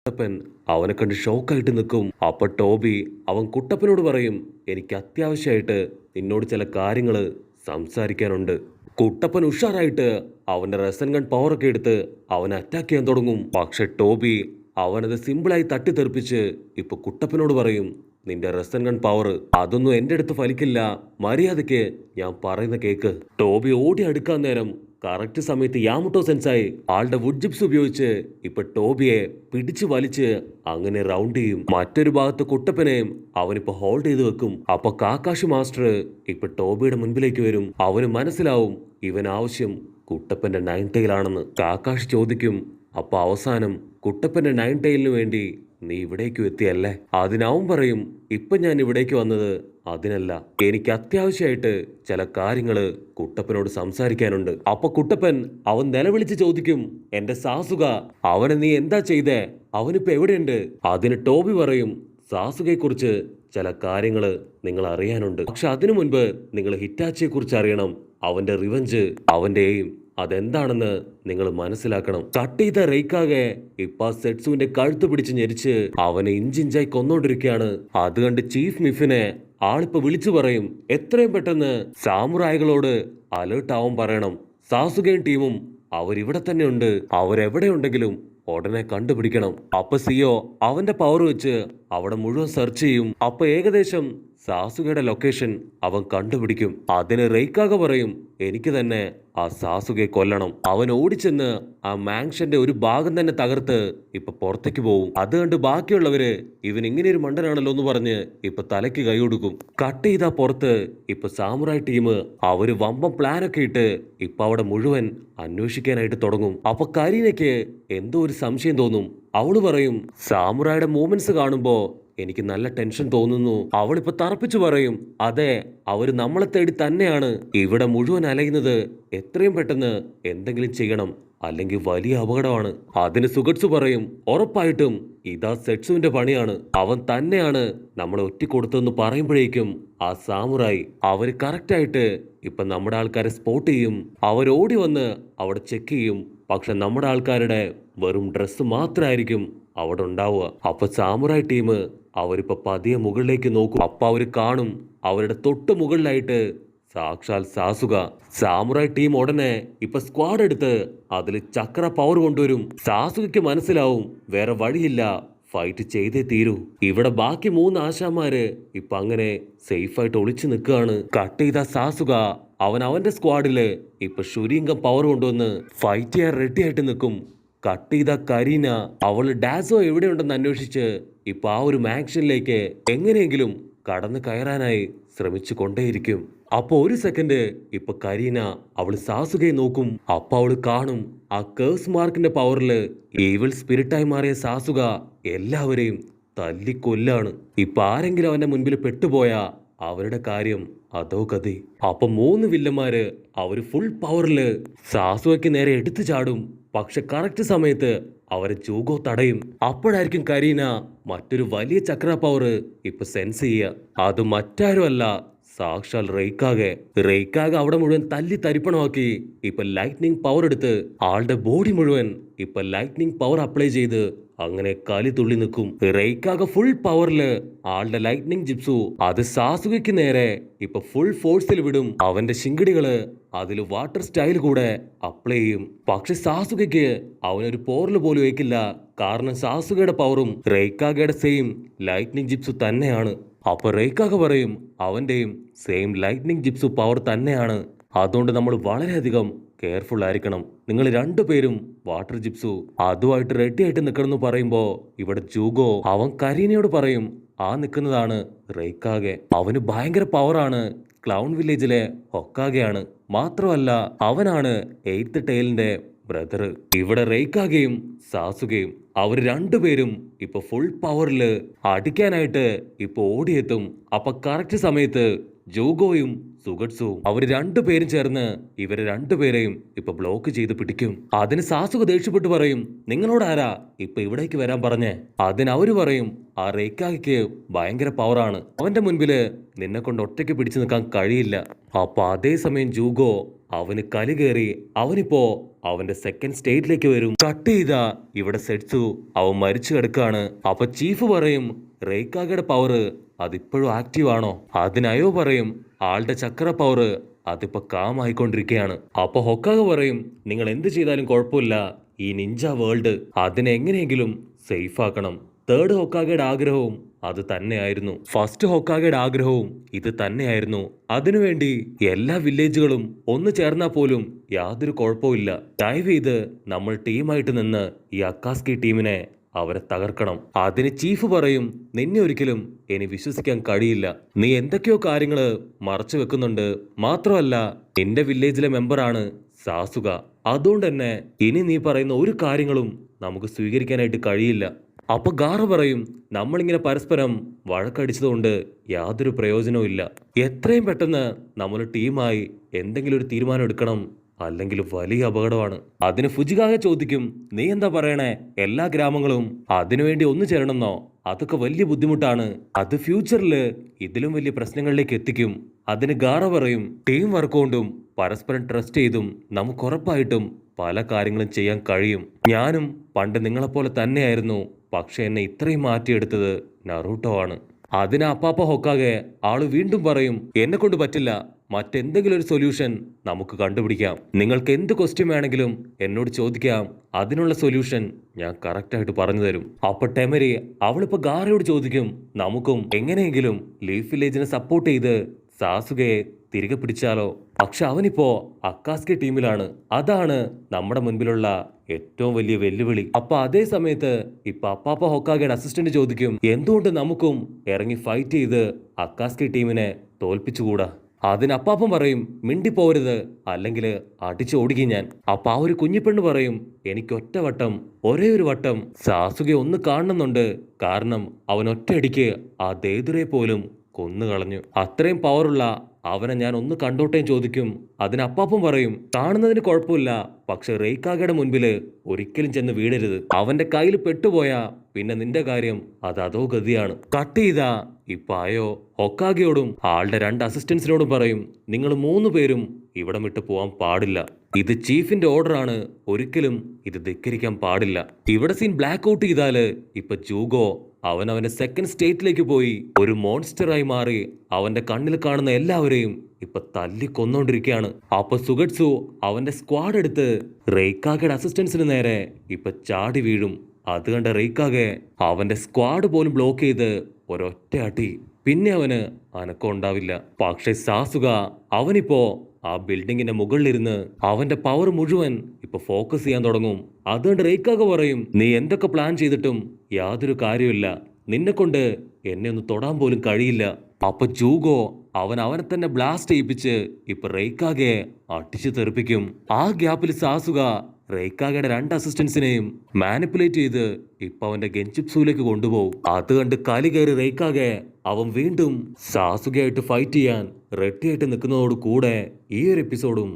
കുട്ടപ്പൻ അവനെ കണ്ട് ഷോക്കായിട്ട് നിൽക്കും. അപ്പൊ ടോബി അവൻ കുട്ടപ്പനോട് പറയും, എനിക്ക് അത്യാവശ്യമായിട്ട് നിന്നോട് ചില കാര്യങ്ങള് സംസാരിക്കാനുണ്ട്. കുട്ടപ്പൻ ഉഷാറായിട്ട് അവന്റെ റെസൻ ഗൺ പവറൊക്കെ എടുത്ത് അവനെ അറ്റാക്ക് ചെയ്യാൻ തുടങ്ങും. പക്ഷെ ടോബി അവനത് സിമ്പിളായി തട്ടിത്തെറിപ്പിച്ച് ഇപ്പൊ കുട്ടപ്പനോട് പറയും, നിന്റെ റെസൻ ഗൺ പവർ അതൊന്നും എന്റെ അടുത്ത് ഫലിക്കില്ല, മര്യാദയ്ക്ക് ഞാൻ പറയുന്ന കേക്ക്. ടോബി ഓടി അടുക്കാൻ നേരം കറക്റ്റ് സമയത്ത് യാമുട്ടോ സെൻസായി ആളുടെ വുഡ് ജിപ്സ് ഉപയോഗിച്ച് ഇപ്പൊ ടോബിയെ പിടിച്ചു വലിച്ച് അങ്ങനെ റൗണ്ട് ചെയ്യും. മറ്റൊരു ഭാഗത്ത് കുട്ടപ്പനെയും അവനിപ്പോ ഹോൾഡ് ചെയ്ത് വെക്കും. അപ്പൊ കാക്കാഷി മാസ്റ്റർ ഇപ്പൊ ടോബിയുടെ മുൻപിലേക്ക് വരും. അവന് മനസ്സിലാവും ഇവൻ ആവശ്യം കുട്ടപ്പന്റെ നയൻ ടെയിലാണെന്ന്. കാക്കാഷി ചോദിക്കും, അപ്പൊ അവസാനം കുട്ടപ്പന്റെ നയൻ ടെയിലിന് വേണ്ടി നീ ഇവിടേക്ക് എത്തിയല്ലേ? അതിനവൻ പറയും, ഇപ്പൊ ഞാൻ ഇവിടേക്ക് വന്നത് അതിനല്ല, എനിക്ക് അത്യാവശ്യമായിട്ട് ചില കാര്യങ്ങള് കുട്ടപ്പനോട് സംസാരിക്കാനുണ്ട്. അപ്പൊ കുട്ടപ്പൻ അവൻ നിലവിളിച്ച് ചോദിക്കും, എന്റെ സാസുക, അവനെ നീ എന്താ ചെയ്തേ? അവനിപ്പോ എവിടെയുണ്ട്? അതിന് ടോബി പറയും, സാസുകയെ കുറിച്ച് ചില കാര്യങ്ങള് നിങ്ങൾ അറിയാനുണ്ട്. പക്ഷെ അതിനു മുൻപ് നിങ്ങൾ ഹിറ്റാച്ചിയെ കുറിച്ച് അറിയണം. അവന്റെ റിവഞ്ച്, അവന്റെ എയിം അതെന്താണെന്ന് നിങ്ങൾ മനസ്സിലാക്കണം. കട്ട് ചെയ്ത റെയ്ക്കാകെ ഇപ്പൊ സെറ്റ്സുവിന്റെ കഴുത്ത് പിടിച്ച് ഞെരിച്ച് അവനെ ഇഞ്ചിഞ്ചായി കൊന്നോണ്ടിരിക്കുകയാണ്. അത് കണ്ട് ചീഫ് മിഫിനെ ആളിപ്പോ വിളിച്ചു പറയും, എത്രയും പെട്ടെന്ന് സാമുറായികളോട് അലേർട്ട് ആവാൻ പറയണം. സാസുകയും ടീമും അവരിവിടെ തന്നെ ഉണ്ട്, അവരെവിടെ ഉണ്ടെങ്കിലും ഉടനെ കണ്ടുപിടിക്കണം. അപ്പൊ സിയോ അവന്റെ പവർ വെച്ച് അവിടെ മുഴുവൻ സെർച്ച് ചെയ്യും. അപ്പൊ ഏകദേശം സാസുകയുടെ ലൊക്കേഷൻ അവൻ കണ്ടുപിടിക്കും. അതിന് റെയ്ക്കാക പറയും, എനിക്ക് തന്നെ ആ സാസുകയെ കൊല്ലണം. അവൻ ഓടിച്ചെന്ന് ആ മാൻഷന്റെ ഒരു ഭാഗം തന്നെ തകർത്ത് ഇപ്പൊ പുറത്തേക്ക് പോവും. അത് കണ്ട് ബാക്കിയുള്ളവര് ഇവൻ ഇങ്ങനെ ഒരു മണ്ടനാണല്ലോ എന്ന് പറഞ്ഞ് ഇപ്പൊ തലയ്ക്ക് കൈ കൊടുക്കും. കട്ട് ചെയ്താ പുറത്ത് ഇപ്പൊ സാമുറായി ടീം അവര് വമ്പം പ്ലാനൊക്കെ ഇട്ട് ഇപ്പൊ അവിടെ മുഴുവൻ അന്വേഷിക്കാനായിട്ട് തുടങ്ങും. അപ്പൊ കരീനയ്ക്ക് എന്തോ ഒരു സംശയം തോന്നും. അവള് പറയും, സാമുറായുടെ മൂവ്മെന്റ്സ് കാണുമ്പോ എനിക്ക് നല്ല ടെൻഷൻ തോന്നുന്നു. അവളിപ്പോ തറപ്പിച്ചു പറയും, അതെ, അവര് നമ്മളെ തേടി തന്നെയാണ് ഇവിടെ മുഴുവൻ അലയുന്നത്. എത്രയും പെട്ടെന്ന് എന്തെങ്കിലും ചെയ്യണം, അല്ലെങ്കിൽ വലിയ അപകടമാണ്. അതിന് സുഗട്സു പറയും, ഉറപ്പായിട്ടും ഇതാ സെറ്റ്സുവിന്റെ പണിയാണ്, അവൻ തന്നെയാണ് നമ്മളെ ഒറ്റിക്കൊടുത്തതെന്ന് പറയുമ്പോഴേക്കും ആ സാമുറായി അവര് കറക്റ്റായിട്ട് ഇപ്പൊ നമ്മുടെ ആൾക്കാരെ സ്പോട്ട് ചെയ്യും. അവരോടി വന്ന് അവിടെ ചെക്ക് ചെയ്യും. പക്ഷെ നമ്മുടെ ആൾക്കാരുടെ വെറും ഡ്രസ്സ് മാത്രമായിരിക്കും അവിടെ ഉണ്ടാവുക. അപ്പൊ സാമുറായി ടീം അവരിപ്പോ പതിയെ മുകളിലേക്ക് നോക്കും. അപ്പൊ അവര് കാണും അവരുടെ തൊട്ട് മുകളിലായിട്ട് സാക്ഷാൽ സാസുക. സാമുറായി ടീം ഉടനെ ഇപ്പൊ സ്ക്വാഡ് എടുത്ത് അതില് ചക്ര പവർ കൊണ്ടുവരും. സാസുകയ്ക്ക് മനസ്സിലാവും വേറെ വഴിയില്ല, ഫൈറ്റ് ചെയ്തേ തീരൂ. ഇവിടെ ബാക്കി 3 ആശാന്മാര് ഇപ്പൊ അങ്ങനെ സേഫായിട്ട് ഒളിച്ചു നിൽക്കുകയാണ്. കട്ട് ചെയ്ത സാസുക അവന്റെ സ്ക്വാഡില് ഇപ്പൊ ഷുരീങ്കം പവർ കൊണ്ടുവന്ന് ഫൈറ്റ് ചെയ്യാൻ റെഡി ആയിട്ട് നിൽക്കും. കട്ട് ചെയ്ത കരീന അവള് ഡാസോ എവിടെയുണ്ടെന്ന് അന്വേഷിച്ച് ഇപ്പൊ ആ ഒരു മാൻഷനിലേക്ക് എങ്ങനെയെങ്കിലും കടന്നു കയറാനായി ശ്രമിച്ചു കൊണ്ടേയിരിക്കും. അപ്പൊ ഒരു സെക്കൻഡ് ഇപ്പൊ കരീന അവള് സാസുകയെ നോക്കും. അപ്പൊ അവള് കാണും ആ കേഴ്സ് മാർക്കിന്റെ പവറില് ഈവിൾ സ്പിരിറ്റായി മാറിയ സാസുക എല്ലാവരെയും തല്ലിക്കൊല്ലാണ്. ഇപ്പൊ ആരെങ്കിലും അവന്റെ മുൻപിൽ പെട്ടുപോയാ അവരുടെ കാര്യം അതോ ഗതി. അപ്പൊ 3 വില്ലന്മാര് അവര് ഫുൾ പവറില് സാസുവയ്ക്ക് നേരെ എടുത്തു ചാടും. പക്ഷെ കറക്റ്റ് സമയത്ത് അവരെ ജൂഗോ തടയും. അപ്പോഴായിരിക്കും കരീന മറ്റൊരു വലിയ ചക്ര പവർ ഇപ്പൊ സെൻസ് ചെയ്യുക. അത് മറ്റാരുമല്ല, സാക്ഷാൽ റെയ്ക്കാകെ അവിടെ മുഴുവൻ തല്ലി തരിപ്പണമാക്കി ഇപ്പൊ ലൈറ്റ്നിങ് പവർ എടുത്ത് ആളുടെ ബോഡി മുഴുവൻ ഇപ്പൊ ലൈറ്റ്നിങ് പവർ അപ്ലൈ ചെയ്ത് അങ്ങനെ കലി തുള്ളി നിൽക്കും. റെയ്ക്കാകെ ഫുൾ പവറില് ആളുടെ ലൈറ്റ്നിങ് ജിപ്സു അത് സാസുകയ്ക്ക് നേരെ ഇപ്പൊ ഫുൾ ഫോഴ്സിൽ വിടും. അവന്റെ ശിങ്കിടികള് അതിൽ വാട്ടർ സ്റ്റൈൽ കൂടെ അപ്ലൈ ചെയ്യും. പക്ഷെ സാസുകയ്ക്ക് അവനൊരു പോറല് പോലും ഏൽക്കില്ല. കാരണം സാസുകയുടെ പവറും റെയ്ക്കാകയുടെ സെയിം ലൈറ്റ്നിങ് ജിപ്സു തന്നെയാണ്. അപ്പൊ റെയ്ക്കാക പറയും, അവന്റെയും സെയിം ലൈറ്റ്നിങ് ജിപ്സു പവർ തന്നെയാണ്. അതുകൊണ്ട് നമ്മൾ വളരെയധികം കെയർഫുൾ ആയിരിക്കണം. നിങ്ങൾ 2 പേരും വാട്ടർ ജിപ്സു അതുമായിട്ട് റെഡി ആയിട്ട് നിൽക്കണം എന്ന് പറയുമ്പോ ഇവിടെ ജൂഗോ അവൻ കരീനയോട് പറയും, ആ നിൽക്കുന്നതാണ് റെയ്ക്കാകെ. അവന് ഭയങ്കര പവറാണ്. ക്ലൗൺ വില്ലേജിലെ ഹൊക്കാഗെയാണ്. മാത്രമല്ല അവനാണ് 8th ടെയിലിന്റെ ബ്രദർ. ഇവിടെ റെയ്ക്കാകെയും സാസുകയും അവർ 2 പേരും ഇപ്പൊ ഫുൾ പവറില് അടിക്കാനായിട്ട് ഇപ്പൊ ഓടിയെത്തും. അപ്പൊ കറക്റ്റ് സമയത്ത് ജൂഗോയും സുഗട്സുവും അവർ 2 പേരും ചേർന്ന് ഇവരെ 2 പേരെയും ഇപ്പൊ ബ്ലോക്ക് ചെയ്ത് പിടിക്കും. അതിന് സാസുക ദേഷ്യപ്പെട്ട് പറയും, നിങ്ങളോട് ആരാ ഇപ്പൊ ഇവിടേക്ക് വരാൻ പറഞ്ഞേ? അതിന് അവര് പറയും, ആ റെയ്ക്കാകയ്ക്ക് ഭയങ്കര പവറാണ്, അവന്റെ മുൻപില് നിന്നെ കൊണ്ട് ഒറ്റയ്ക്ക് പിടിച്ചു നിൽക്കാൻ കഴിയില്ല. അപ്പൊ അതേസമയം ജൂഗോ അവന് കലി കയറി അവനിപ്പോ അവന്റെ സെക്കൻഡ് സ്റ്റേറ്റിലേക്ക് വരും. കട്ട് ചെയ്ത ഇവിടെ സെറ്റ്സു അവൻ മരിച്ചു കിടക്കാണ്. അപ്പൊ ചീഫ് പറയും റെയ്ക്കാഗയുടെ പവർ അതിപ്പോഴും ആക്റ്റീവ് ആണോ? അതിനയോ പറയും ആളുടെ ചക്ര പവർ അതിപ്പോ കാമായിക്കൊണ്ടിരിക്കുകയാണ്. അപ്പൊ ഹൊക്കാഗ പറയും നിങ്ങൾ എന്ത് ചെയ്താലും കുഴപ്പമില്ല, ഈ നിഞ്ച വേൾഡ് അതിനെ എങ്ങനെയെങ്കിലും സേഫ് ആക്കണം. തേർഡ് ഹൊക്കാഗയുടെ ആഗ്രഹവും അത് തന്നെയായിരുന്നു. ഫസ്റ്റ് ഹൊക്കാഗയുടെ ആഗ്രഹവും ഇത് തന്നെയായിരുന്നു. അതിനുവേണ്ടി എല്ലാ വില്ലേജുകളും ഒന്ന് ചേർന്നാൽ പോലും യാതൊരു കുഴപ്പമില്ല. ദയവ് ചെയ്ത് നമ്മൾ ടീമായിട്ട് നിന്ന് ഈ അക്കാസ്കി ടീമിനെ അവരെ തകർക്കണം. അതിന് ചീഫ് പറയും നിന്നെ ഒരിക്കലും ഇനി വിശ്വസിക്കാൻ കഴിയില്ല. നീ എന്തൊക്കെയോ കാര്യങ്ങള് മറച്ചു വെക്കുന്നുണ്ട്. മാത്രമല്ല നിന്റെ വില്ലേജിലെ മെമ്പറാണ് സാസുക. അതുകൊണ്ട് തന്നെ ഇനി നീ പറയുന്ന ഒരു കാര്യങ്ങളും നമുക്ക് സ്വീകരിക്കാനായിട്ട് കഴിയില്ല. അപ്പൊ ഗാറ പറയും നമ്മളിങ്ങനെ പരസ്പരം വഴക്കടിച്ചതുകൊണ്ട് യാതൊരു പ്രയോജനവും ഇല്ല. എത്രയും പെട്ടെന്ന് നമ്മൾ ടീമായി എന്തെങ്കിലും ഒരു തീരുമാനം എടുക്കണം, അല്ലെങ്കിൽ വലിയ അപകടമാണ്. അതിന് ഫുജികാഗ ചോദിക്കും നീ എന്താ പറയണേ, എല്ലാ ഗ്രാമങ്ങളും അതിനുവേണ്ടി ഒന്നു ചേരണമെന്നോ? അതൊക്കെ വലിയ ബുദ്ധിമുട്ടാണ്, അത് ഫ്യൂച്ചറില് ഇതിലും വലിയ പ്രശ്നങ്ങളിലേക്ക് എത്തിക്കും. അതിന് ഗാറ പറയും ടീം വർക്ക് കൊണ്ടും പരസ്പരം ട്രസ്റ്റ് ചെയ്തും നമുക്ക് ഉറപ്പായിട്ടും പല കാര്യങ്ങളും ചെയ്യാൻ കഴിയും. ഞാനും പണ്ട് നിങ്ങളെപ്പോലെ തന്നെയായിരുന്നു, പക്ഷെ എന്നെ ഇത്രയും മാറ്റിയെടുത്തത് നറൂട്ടോ ആണ്. അതിന് അപ്പാപ്പ ഹൊക്കാഗെ ആള് വീണ്ടും പറയും എന്നെ കൊണ്ട് പറ്റില്ല, മറ്റെന്തെങ്കിലും ഒരു സൊല്യൂഷൻ നമുക്ക് കണ്ടുപിടിക്കാം. നിങ്ങൾക്ക് എന്ത് ക്വസ്റ്റ്യൻ വേണമെങ്കിലും എന്നോട് ചോദിക്കാം, അതിനുള്ള സൊല്യൂഷൻ ഞാൻ കറക്റ്റായിട്ട് പറഞ്ഞു തരും. അപ്പൊ ടെമരി അവളിപ്പോ ഗാറയോട് ചോദിക്കും നമുക്കും എങ്ങനെയെങ്കിലും ലീഫ് വില്ലേജിനെ സപ്പോർട്ട് ചെയ്ത് സാസുകയെ തിരികെ പിടിച്ചാലോ? പക്ഷെ അവനിപ്പോ അക്കാസ്കി ടീമിലാണ്. അതാണ് നമ്മുടെ മുൻപിലുള്ള ഏറ്റവും വലിയ വെല്ലുവിളി. അപ്പൊ അതേ സമയത്ത് ഇപ്പൊ അപ്പാപ്പ ഹൊക്കാഗയുടെ അസിസ്റ്റന്റ് ചോദിക്കും എന്തുകൊണ്ട് നമുക്കും ഇറങ്ങി ഫൈറ്റ് ചെയ്ത് അക്കാസ്കി ടീമിനെ തോൽപ്പിച്ചുകൂടാ? അതിന് അപ്പാപ്പൻ പറയും മിണ്ടിപ്പോവരുത്, അല്ലെങ്കിൽ അടിച്ചോടിക്കും ഞാൻ. അപ്പൊ ആ ഒരു കുഞ്ഞിപ്പെണ്ണ് പറയും എനിക്ക് ഒരേ ഒരു വട്ടം സാസുകയെ ഒന്ന് കാണണമെന്നുണ്ട്, കാരണം അവൻ ഒറ്റയടിക്ക് ആ ദേദുരെ പോലും കൊന്നുകളഞ്ഞു. അത്രയും പവറുള്ള അവനെ ഞാൻ ഒന്ന് കണ്ടോട്ടേം ചോദിക്കും. അതിന് അപ്പാപ്പൻ പറയും കാണുന്നതിന് കുഴപ്പമില്ല, പക്ഷെ റെയ്ക്കാഗയുടെ മുൻപില് ഒരിക്കലും ചെന്ന് വീഴരുത്. അവന്റെ കയ്യിൽ പെട്ടുപോയാ പിന്നെ നിന്റെ കാര്യം അത് അതോ ഗതിയാണ്. കട്ട് ചെയ്താ ഇപ്പൊ ആയോ ഹൊക്കാഗയോടും ആളുടെ 2 അസിസ്റ്റൻസിനോടും പറയും നിങ്ങൾ 3 പേരും ഇവിടം വിട്ട് പോവാൻ പാടില്ല. ഇത് ചീഫിന്റെ ഓർഡറാണ്, ഒരിക്കലും ഇത് ധിക്കരിക്കാൻ പാടില്ല. ഇവിടെ സീൻ ബ്ലാക്ക് ഔട്ട് ചെയ്താല് ഇപ്പൊ ജൂഗോ അവന്റെ സെക്കൻഡ് സ്റ്റേറ്റിലേക്ക് പോയി ഒരു മോൺസ്റ്ററായി മാറി അവന്റെ കണ്ണിൽ കാണുന്ന എല്ലാവരെയും ഇപ്പൊ തല്ലി കൊന്നോണ്ടിരിക്കുകയാണ്. അപ്പൊ സുഗട്സു അവന്റെ സ്ക്വാഡ് എടുത്ത് റെയ്ക്കാഗയുടെ അസിസ്റ്റൻസിന് നേരെ ഇപ്പൊ ചാടി വീഴും. അത് കണ്ട റെയ്ക്കാഗെ അവന്റെ സ്ക്വാഡ് പോലും ബ്ലോക്ക് ചെയ്ത് ഒരൊറ്റ അടി. പിന്നെ അവന് അനക്കം ഉണ്ടാവില്ല. പക്ഷെ സാസുക അവനിപ്പോ ആ ബിൽഡിങ്ങിന്റെ മുകളിലിരുന്ന് അവന്റെ പവർ മുഴുവൻ ഇപ്പൊ ഫോക്കസ് ചെയ്യാൻ തുടങ്ങും. അതുകൊണ്ട് റെയ്ക്കാഗ പറയും നീ എന്തൊക്കെ പ്ലാൻ ചെയ്തിട്ടും യാതൊരു കാര്യമില്ല, നിന്നെ കൊണ്ട് എന്നെ ഒന്ന് തൊടാൻ പോലും കഴിയില്ല. അപ്പൊ ജൂഗോ അവനെ തന്നെ ബ്ലാസ്റ്റ് ചെയ്യിപ്പിച്ച് ഇപ്പൊ റെയ്ക്കാഗയെ അടിച്ചു തെറിപ്പിക്കും. ആ ഗ്യാപ്പിൽ സാസുക റെയ്ക്കാഗയുടെ 2 അസിസ്റ്റൻസിനെയും മാനിപ്പുലേറ്റ് ചെയ്ത് ഇപ്പൊ അവന്റെ ഗെൻചിപ്സുലേക്ക് കൊണ്ടുപോകും. അത് കണ്ട് കലി കയറി റെയ്ക്കാഗെ അവൻ വീണ്ടും സാസുകയായിട്ട് ഫൈറ്റ് ചെയ്യാൻ റെഡിയായിട്ട് നിൽക്കുന്നതോട് കൂടെ ഈ ഒരു എപ്പിസോഡും